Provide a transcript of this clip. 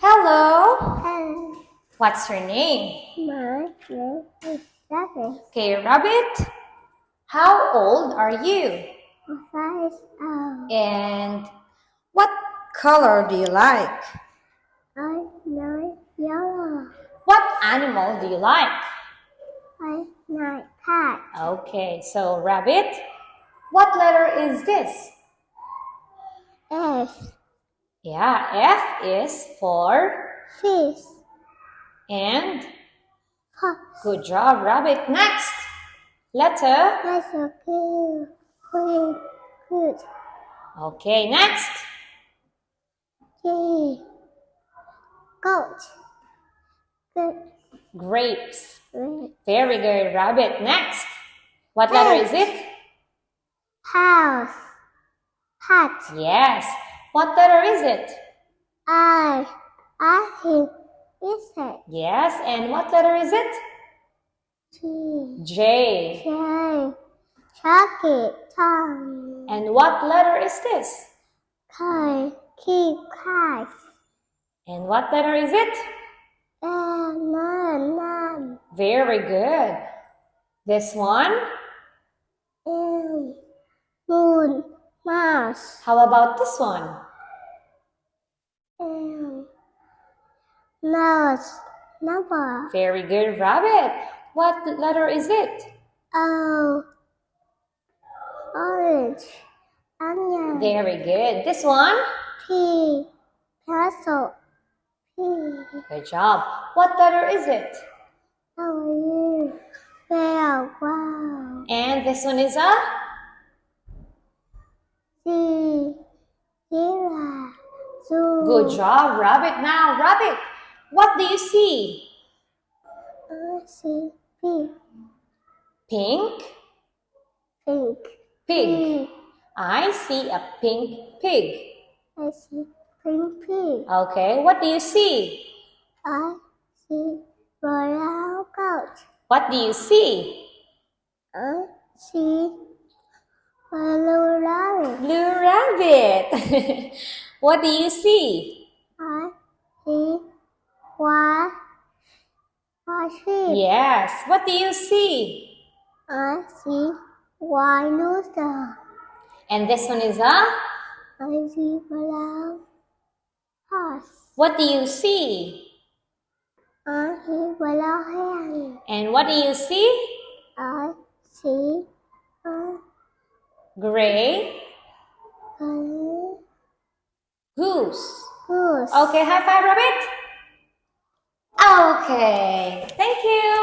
Hello. Hello. What's your name? My name is Rabbit. Okay, Rabbit. How old are you? 5 years old. And what color do you like? I like yellow. What animal do you like? I like cat. Okay, so Rabbit, what letter is this? F. Yeah, F is for Fish. and Fox. good job, Rabbit. Next, letter. That's okay. Queen. Good. Okay, next. G. Goat. Good. Grapes. Red. Very good, Rabbit. Next, what letter is it? House. Hat. Yes. What letter is it? I think it's it. Yes. And what letter is it? G. J. J. Chocolate. Tongue. And what letter is this? K. Keep cat. And what letter is it? None. Very good. This one? Moon. Mouse. How about this one? Mouse. Number. Very good, Rabbit. What letter is it? O. Orange. Onion. Very good. This one? P. Pencil. P. Good job. What letter is it? W. Bell. Wow. And this one is a? Z. Zebra. Zoo. Good job, Rabbit. Now, Rabbit, what do you see? I see pig. Pink? Pink. Pig. I see a pink pig. I see pink pig. Okay, what do you see? I see brown goat. What do you see? I see blue rabbit. Blue rabbit. What do you see? I see white sheep. Yes, what do you see? I see white rooster. And this one is a? I see brown horse. What do you see? I see brown hen. And what do you see? I see Gray a goose. goose. Okay, high five, Rabbit. Okay, thank you.